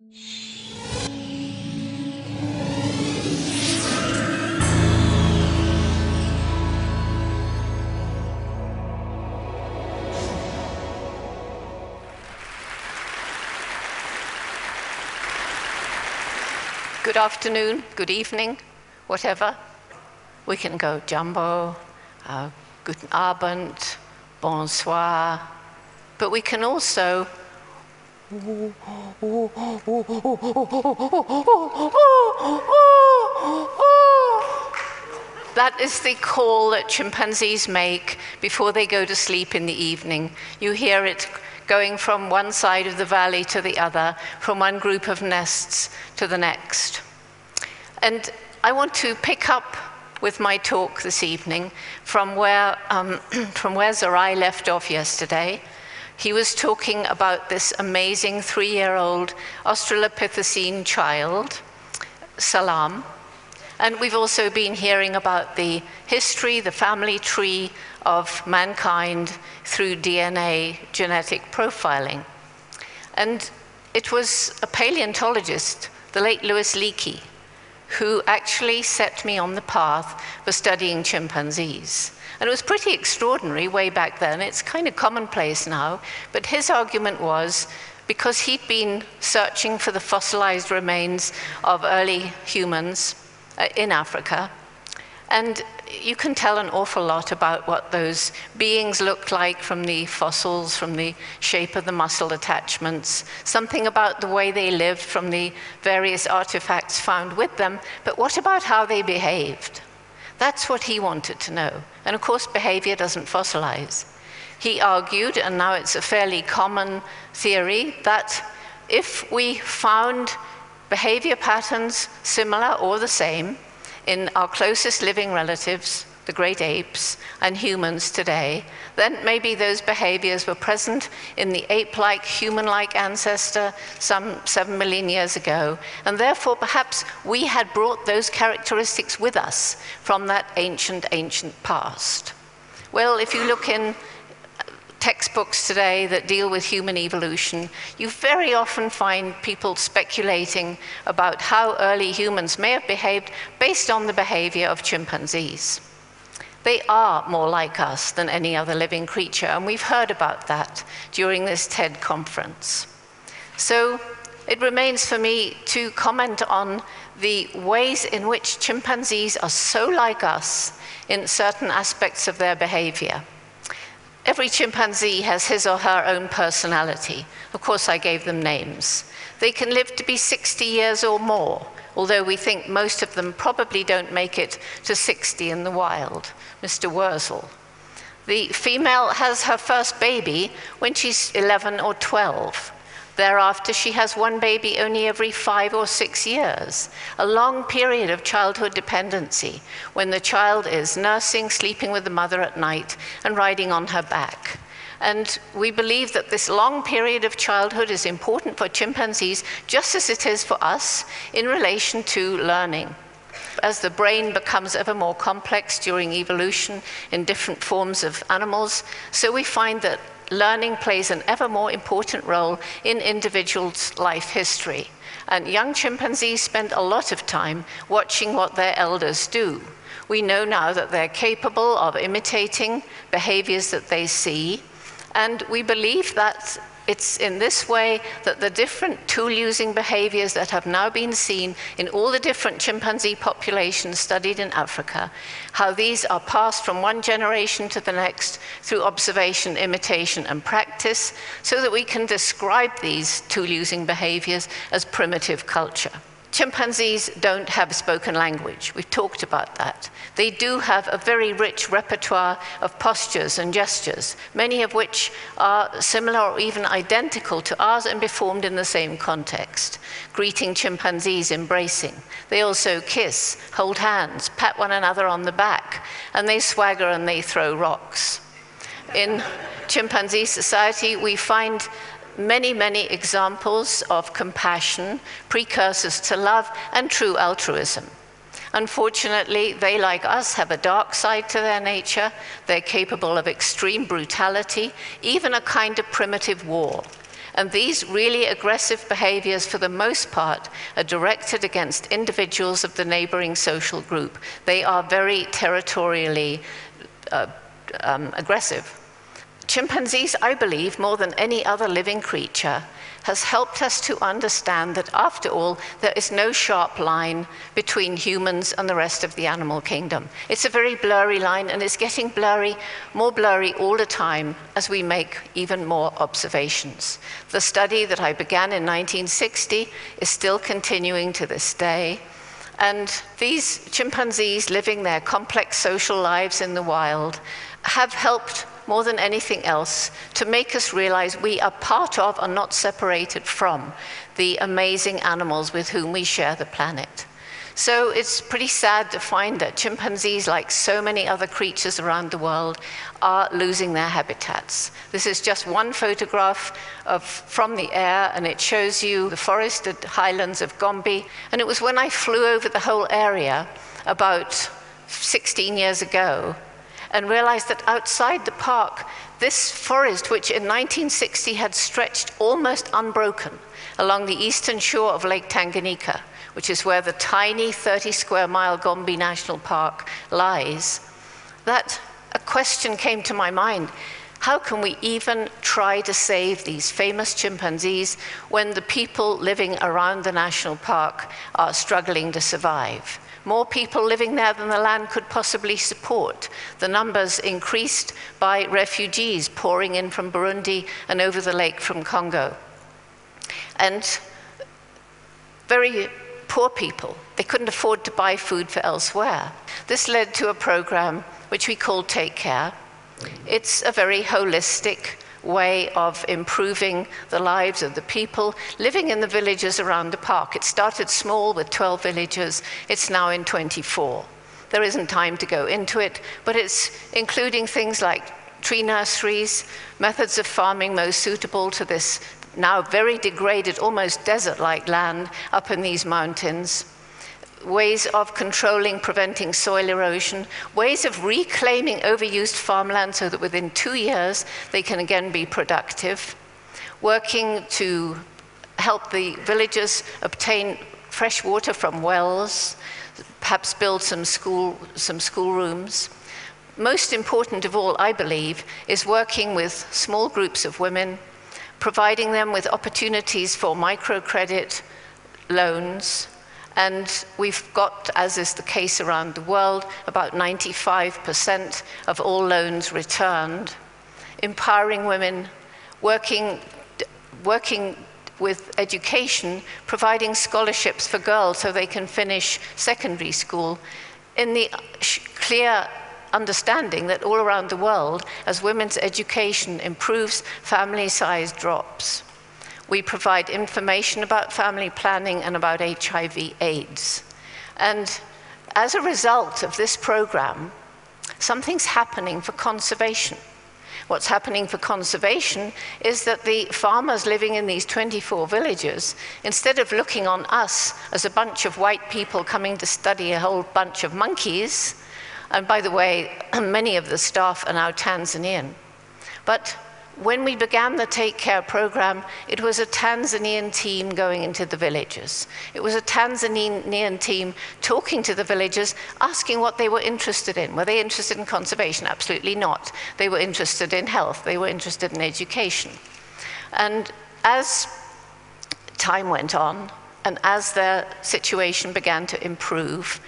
Good afternoon, good evening, whatever. We can go Jumbo, Guten Abend, Bonsoir, but we can also that is the call that chimpanzees make before they go to sleep in the evening. You hear it going from one side of the valley to the other, from one group of nests to the next. And I want to pick up with my talk this evening from where Zerai left off yesterday. He was talking about this amazing 3-year-old Australopithecine child, Salam. And we've also been hearing about the history, the family tree of mankind through DNA genetic profiling. And it was a paleontologist, the late Louis Leakey, who actually set me on the path for studying chimpanzees. And it was pretty extraordinary way back then. It's kind of commonplace now, but his argument was because he'd been searching for the fossilized remains of early humans in Africa, and you can tell an awful lot about what those beings looked like from the fossils, from the shape of the muscle attachments, something about the way they lived from the various artifacts found with them, but what about how they behaved? That's what he wanted to know. And of course, behavior doesn't fossilize. He argued, and now it's a fairly common theory, that if we found behavior patterns similar or the same in our closest living relatives, the great apes, and humans today, then maybe those behaviors were present in the ape-like, human-like ancestor some 7 million years ago, and therefore perhaps we had brought those characteristics with us from that ancient past. Well, if you look in textbooks today that deal with human evolution, you very often find people speculating about how early humans may have behaved based on the behavior of chimpanzees. They are more like us than any other living creature, and we've heard about that during this TED conference. So it remains for me to comment on the ways in which chimpanzees are so like us in certain aspects of their behavior. Every chimpanzee has his or her own personality. Of course, I gave them names. They can live to be 60 years or more, although we think most of them probably don't make it to 60 in the wild. Mr. Wurzel. The female has her first baby when she's 11 or 12. Thereafter, she has one baby only every 5 or 6 years, a long period of childhood dependency when the child is nursing, sleeping with the mother at night, and riding on her back. And we believe that this long period of childhood is important for chimpanzees just as it is for us in relation to learning. As the brain becomes ever more complex during evolution in different forms of animals, so we find that learning plays an ever more important role in individuals' life history. And young chimpanzees spend a lot of time watching what their elders do. We know now that they're capable of imitating behaviors that they see, and we believe that it's in this way that the different tool-using behaviors that have now been seen in all the different chimpanzee populations studied in Africa, how these are passed from one generation to the next through observation, imitation, and practice, so that we can describe these tool-using behaviors as primitive culture. Chimpanzees don't have spoken language. We've talked about that. They do have a very rich repertoire of postures and gestures, many of which are similar or even identical to ours and be formed in the same context. Greeting chimpanzees, embracing. They also kiss, hold hands, pat one another on the back, and they swagger and they throw rocks. In chimpanzee society, we find many examples of compassion, precursors to love, and true altruism. Unfortunately, they, like us, have a dark side to their nature. They're capable of extreme brutality, even a kind of primitive war. And these really aggressive behaviors, for the most part, are directed against individuals of the neighboring social group. They are very territorially aggressive. Chimpanzees, I believe, more than any other living creature, has helped us to understand that, after all, there is no sharp line between humans and the rest of the animal kingdom. It's a very blurry line, and it's getting more blurry all the time as we make even more observations. The study that I began in 1960 is still continuing to this day. And these chimpanzees living their complex social lives in the wild have helped more than anything else to make us realize we are part of and not separated from the amazing animals with whom we share the planet. So it's pretty sad to find that chimpanzees, like so many other creatures around the world, are losing their habitats. This is just one photograph from the air, and it shows you the forested highlands of Gamba. And it was when I flew over the whole area about 16 years ago and realized that outside the park, this forest, which in 1960 had stretched almost unbroken along the eastern shore of Lake Tanganyika, which is where the tiny 30-square-mile Gombe National Park lies, that a question came to my mind: how can we even try to save these famous chimpanzees when the people living around the national park are struggling to survive? More people living there than the land could possibly support. The numbers increased by refugees pouring in from Burundi and over the lake from Congo. And very poor people, they couldn't afford to buy food for elsewhere. This led to a program which we call Take Care. It's a very holistic way of improving the lives of the people living in the villages around the park. It started small with 12 villages. It's now in 24. There isn't time to go into it, but it's including things like tree nurseries, methods of farming most suitable to this now very degraded, almost desert-like land up in these mountains, ways of controlling, preventing soil erosion, ways of reclaiming overused farmland so that within 2 years they can again be productive, working to help the villagers obtain fresh water from wells, perhaps build some schoolrooms. Most important of all, I believe, is working with small groups of women, providing them with opportunities for microcredit loans. And we've got, as is the case around the world, about 95% of all loans returned. Empowering women, working with education, providing scholarships for girls so they can finish secondary school, in the clear understanding that all around the world, as women's education improves, family size drops. We provide information about family planning and about HIV/AIDS. And as a result of this program, something's happening for conservation. What's happening for conservation is that the farmers living in these 24 villages, instead of looking on us as a bunch of white people coming to study a whole bunch of monkeys, and by the way, many of the staff are now Tanzanian, but when we began the Take Care program, it was a Tanzanian team going into the villages. It was a Tanzanian team talking to the villagers, asking what they were interested in. Were they interested in conservation? Absolutely not. They were interested in health. They were interested in education. And as time went on, and as their situation began to improve,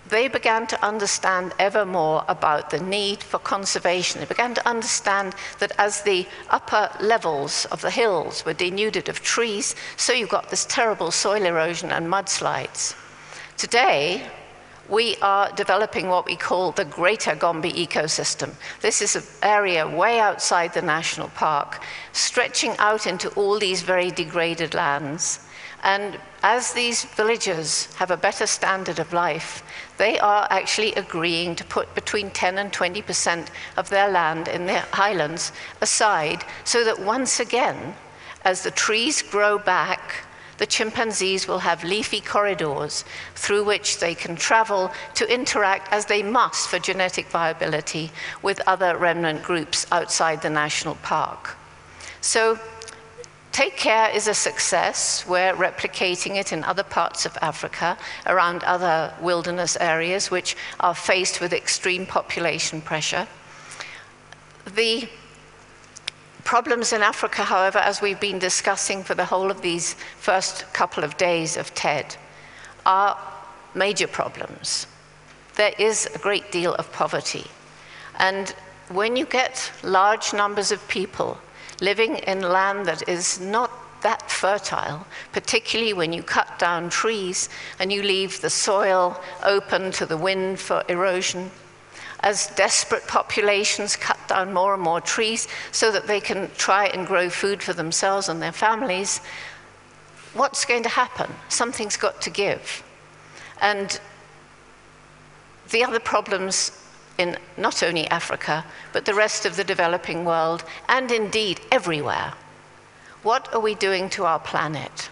they began to understand ever more about the need for conservation. They began to understand that as the upper levels of the hills were denuded of trees, so you got this terrible soil erosion and mudslides. Today, we are developing what we call the Greater Gombe ecosystem. This is an area way outside the national park, stretching out into all these very degraded lands. And as these villagers have a better standard of life, they are actually agreeing to put between 10 and 20% of their land in the highlands aside, so that once again, as the trees grow back, the chimpanzees will have leafy corridors through which they can travel to interact, as they must for genetic viability, with other remnant groups outside the national park. So Take Care is a success. We're replicating it in other parts of Africa, around other wilderness areas which are faced with extreme population pressure. The problems in Africa, however, as we've been discussing for the whole of these first couple of days of TED, are major problems. There is a great deal of poverty. And when you get large numbers of people living in land that is not that fertile, particularly when you cut down trees and you leave the soil open to the wind for erosion, as desperate populations cut down more and more trees so that they can try and grow food for themselves and their families, what's going to happen? Something's got to give. And the other problems in not only Africa, but the rest of the developing world, and indeed everywhere. What are we doing to our planet?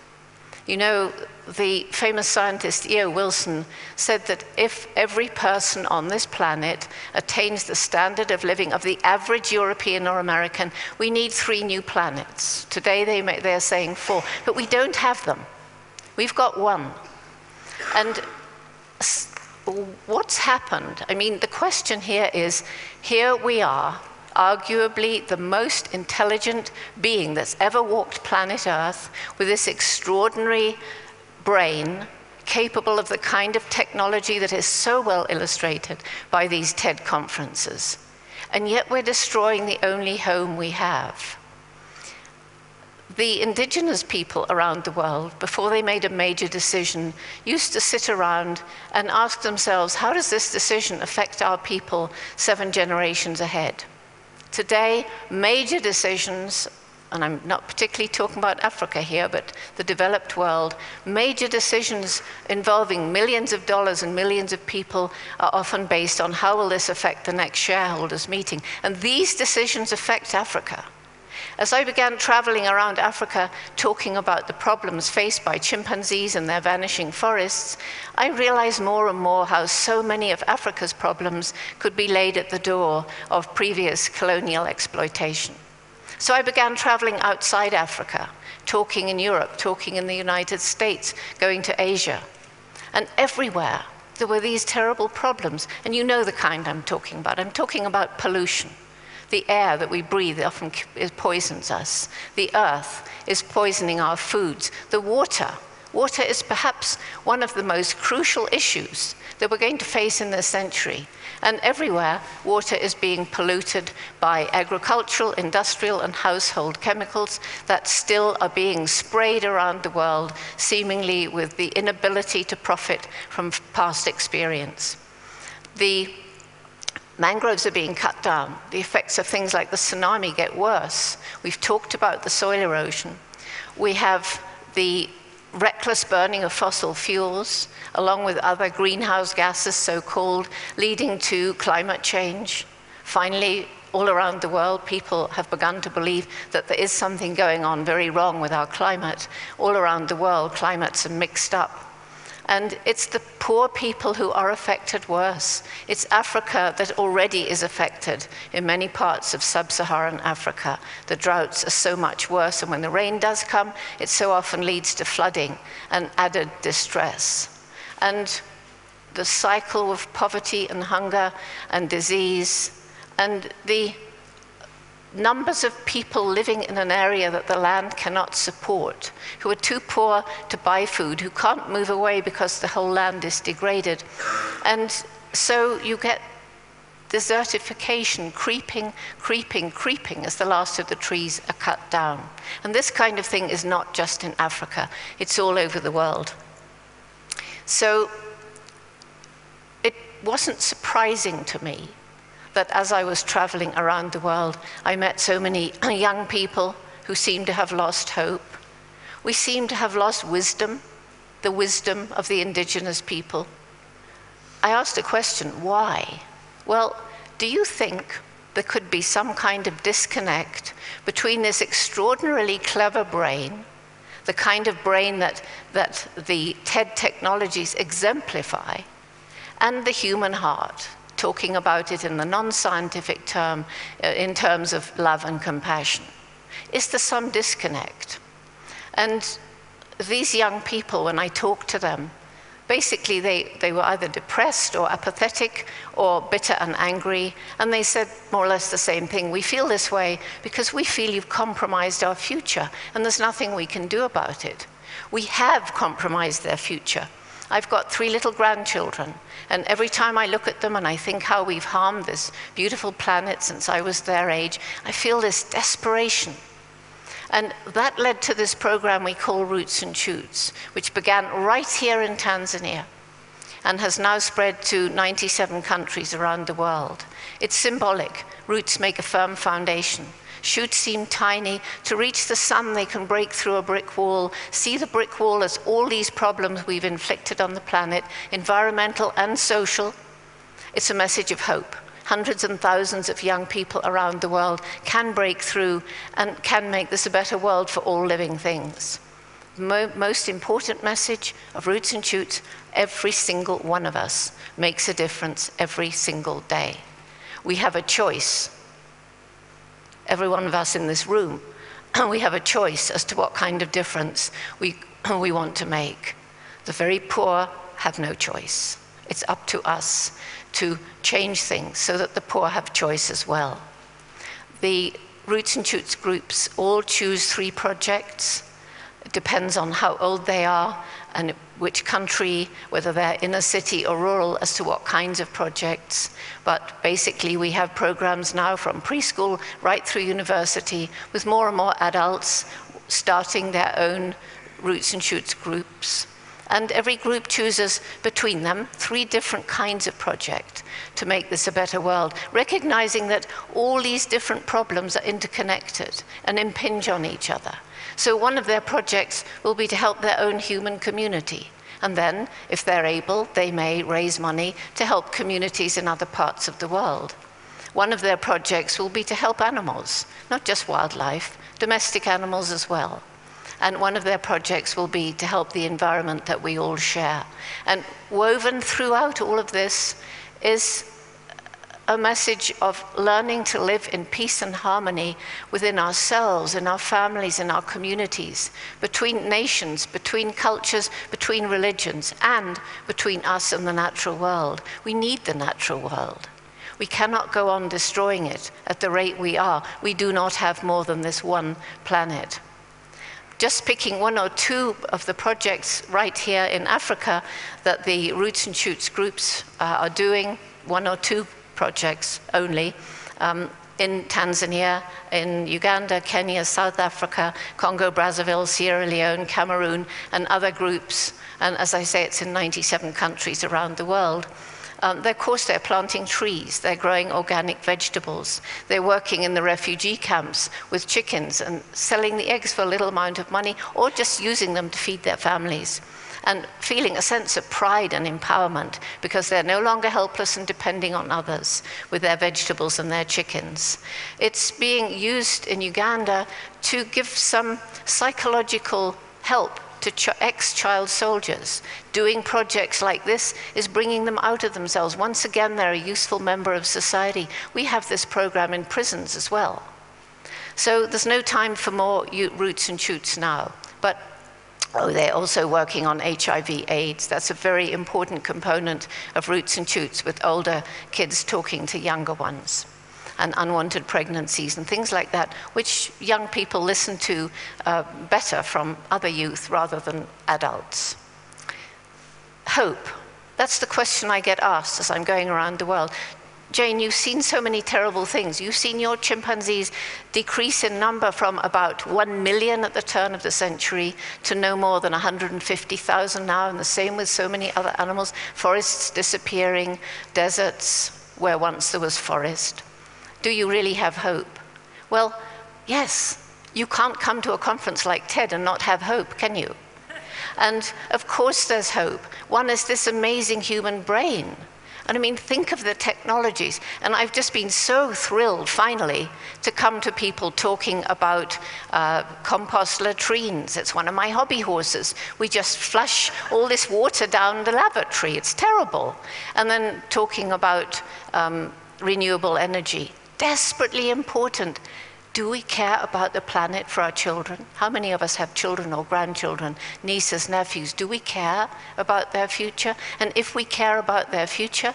You know, the famous scientist E.O. Wilson said that if every person on this planet attains the standard of living of the average European or American, we need 3 new planets. Today they're saying 4, but we don't have them. We've got 1. And what's happened? I mean, the question here is, here we are, arguably the most intelligent being that's ever walked planet Earth, with this extraordinary brain, capable of the kind of technology that is so well illustrated by these TED conferences. And yet we're destroying the only home we have. The indigenous people around the world, before they made a major decision, used to sit around and ask themselves, how does this decision affect our people 7 generations ahead? Today, major decisions, and I'm not particularly talking about Africa here, but the developed world, major decisions involving millions of dollars and millions of people are often based on how will this affect the next shareholders meeting. And these decisions affect Africa. As I began traveling around Africa talking about the problems faced by chimpanzees and their vanishing forests, I realized more and more how so many of Africa's problems could be laid at the door of previous colonial exploitation. So I began traveling outside Africa, talking in Europe, talking in the United States, going to Asia. And everywhere there were these terrible problems. And you know the kind I'm talking about. I'm talking about pollution. The air that we breathe often poisons us. The earth is poisoning our foods. The water. Water is perhaps one of the most crucial issues that we're going to face in this century. And everywhere, water is being polluted by agricultural, industrial, and household chemicals that still are being sprayed around the world, seemingly with the inability to profit from past experience. The mangroves are being cut down. The effects of things like the tsunami get worse. We've talked about the soil erosion. We have the reckless burning of fossil fuels, along with other greenhouse gases, so-called, leading to climate change. Finally, all around the world, people have begun to believe that there is something going on very wrong with our climate. All around the world, climates are mixed up. And it's the poor people who are affected worse. It's Africa that already is affected. In many parts of sub-Saharan Africa, the droughts are so much worse, and when the rain does come, it so often leads to flooding and added distress. And the cycle of poverty and hunger and disease, and the numbers of people living in an area that the land cannot support, who are too poor to buy food, who can't move away because the whole land is degraded. And so you get desertification creeping as the last of the trees are cut down. And this kind of thing is not just in Africa, it's all over the world. So it wasn't surprising to me that as I was traveling around the world, I met so many young people who seemed to have lost hope. We seem to have lost wisdom, the wisdom of the indigenous people. I asked a question, why? Well, do you think there could be some kind of disconnect between this extraordinarily clever brain, the kind of brain that the TED technologies exemplify, and the human heart? Talking about it in the non-scientific term, in terms of love and compassion. Is there some disconnect? And these young people, when I talk to them, basically they were either depressed or apathetic or bitter and angry, and they said more or less the same thing. We feel this way because we feel you've compromised our future, and there's nothing we can do about it. We have compromised their future. I've got 3 little grandchildren, and every time I look at them and I think how we've harmed this beautiful planet since I was their age, I feel this desperation. And that led to this program we call Roots and Shoots, which began right here in Tanzania and has now spread to 97 countries around the world. It's symbolic. Roots make a firm foundation. Shoots seem tiny. To reach the sun, they can break through a brick wall. See the brick wall as all these problems we've inflicted on the planet, environmental and social. It's a message of hope. Hundreds and thousands of young people around the world can break through and can make this a better world for all living things. Most important message of Roots and Shoots, every single one of us makes a difference every single day. We have a choice. Every one of us in this room, we have a choice as to what kind of difference we want to make. The very poor have no choice. It's up to us to change things so that the poor have choice as well. The Roots and Shoots groups all choose 3 projects. It depends on how old they are and which country, whether they're inner city or rural, as to what kinds of projects. But basically we have programs now from preschool right through university with more and more adults starting their own Roots and Shoots groups. And every group chooses between them 3 different kinds of project to make this a better world, recognizing that all these different problems are interconnected and impinge on each other. So one of their projects will be to help their own human community. And then, if they're able, they may raise money to help communities in other parts of the world. One of their projects will be to help animals, not just wildlife, domestic animals as well. And one of their projects will be to help the environment that we all share. And woven throughout all of this is a message of learning to live in peace and harmony within ourselves, in our families, in our communities, between nations, between cultures, between religions, and between us and the natural world. We need the natural world. We cannot go on destroying it at the rate we are. We do not have more than this one planet. Just picking 1 or 2 of the projects right here in Africa that the Roots and Shoots groups are doing, 1 or 2 projects only, in Tanzania, in Uganda, Kenya, South Africa, Congo, Brazzaville, Sierra Leone, Cameroon, and other groups. And as I say, it's in 97 countries around the world. Of course, they're planting trees, they're growing organic vegetables, they're working in the refugee camps with chickens and selling the eggs for a little amount of money, or just using them to feed their families, and feeling a sense of pride and empowerment because they're no longer helpless and depending on others with their vegetables and their chickens. It's being used in Uganda to give some psychological help to ex-child soldiers. Doing projects like this is bringing them out of themselves. Once again, they're a useful member of society. We have this program in prisons as well. So there's no time for more Roots and Shoots now. But they're also working on HIV/AIDS. That's a very important component of Roots and Shoots, with older kids talking to younger ones, and unwanted pregnancies and things like that, which young people listen to better from other youth rather than adults. Hope. That's the question I get asked as I'm going around the world. Jane, you've seen so many terrible things. You've seen your chimpanzees decrease in number from about 1 million at the turn of the century to no more than 150,000 now, and the same with so many other animals. Forests disappearing, deserts where once there was forest. Do you really have hope? Well, yes. You can't come to a conference like TED and not have hope, can you? And of course there's hope. One is this amazing human brain. And I mean, think of the technologies. And I've just been so thrilled, finally, to come to people talking about compost latrines. It's one of my hobby horses. We just flush all this water down the lavatory. It's terrible. And then talking about renewable energy. Desperately important. Do we care about the planet for our children? How many of us have children or grandchildren, nieces, nephews? Do we care about their future? And if we care about their future,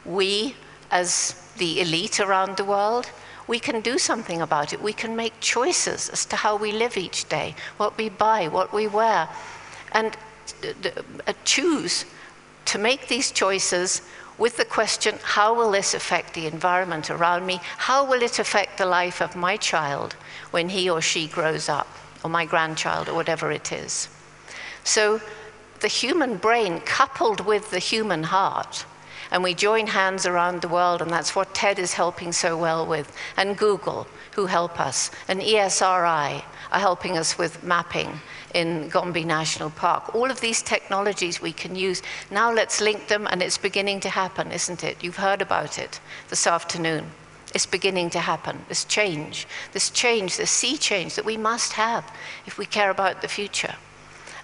we, as the elite around the world, we can do something about it. We can make choices as to how we live each day, what we buy, what we wear, and choose to make these choices with the question, how will this affect the environment around me? How will it affect the life of my child when he or she grows up, or my grandchild, or whatever it is? So the human brain coupled with the human heart, and we join hands around the world, and that's what TED is helping so well with, and Google, who help us, and ESRI are helping us with mapping in Gamba National Park. All of these technologies we can use. Now let's link them, and it's beginning to happen, isn't it? You've heard about it this afternoon. It's beginning to happen, this change, this sea change that we must have if we care about the future.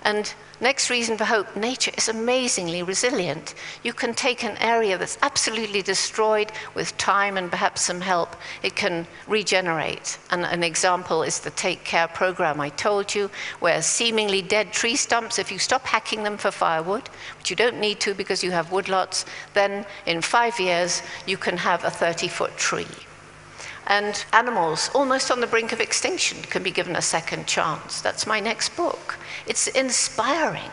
And next reason for hope, nature is amazingly resilient. You can take an area that's absolutely destroyed with time and perhaps some help. It can regenerate. And an example is the Take Care program I told you, where seemingly dead tree stumps, if you stop hacking them for firewood, which you don't need to because you have woodlots, then in 5 years you can have a 30-foot tree. And animals, almost on the brink of extinction, can be given a second chance. That's my next book. It's inspiring.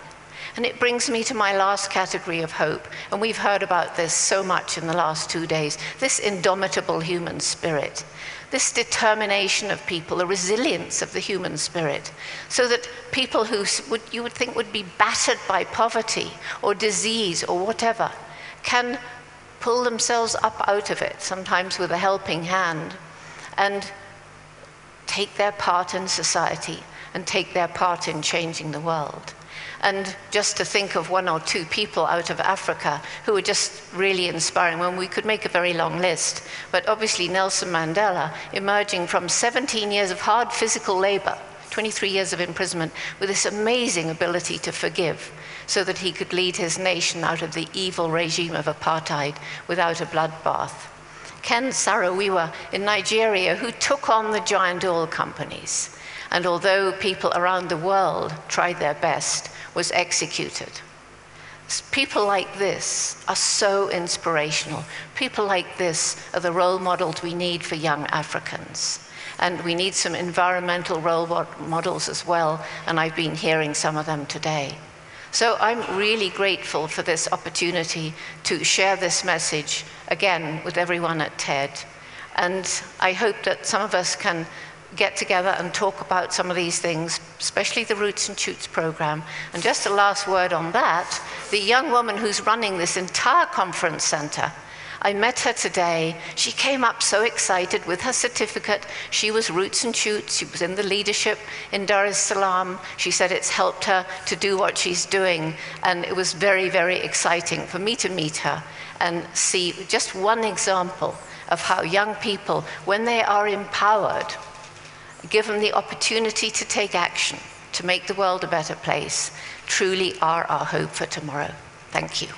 And it brings me to my last category of hope. And we've heard about this so much in the last 2 days. This indomitable human spirit. This determination of people, the resilience of the human spirit. So that people who you would think would be battered by poverty or disease or whatever, can pull themselves up out of it, sometimes with a helping hand, and take their part in society and take their part in changing the world. And just to think of 1 or 2 people out of Africa who are just really inspiring, when we could make a very long list, but obviously Nelson Mandela, emerging from 17 years of hard physical labor, 23 years of imprisonment, with this amazing ability to forgive, so that he could lead his nation out of the evil regime of apartheid without a bloodbath. Ken Saro-Wiwa in Nigeria, who took on the giant oil companies, and although people around the world tried their best, was executed. People like this are so inspirational. People like this are the role models we need for young Africans. And we need some environmental role models as well, and I've been hearing some of them today. So I'm really grateful for this opportunity to share this message again with everyone at TED. And I hope that some of us can get together and talk about some of these things, especially the Roots and Shoots program. And just a last word on that, the young woman who's running this entire conference center, I met her today. She came up so excited with her certificate. She was Roots and Shoots. She was in the leadership in Dar es Salaam. She said it's helped her to do what she's doing. And it was very, very exciting for me to meet her and see just one example of how young people, when they are empowered, given the opportunity to take action, to make the world a better place, truly are our hope for tomorrow. Thank you.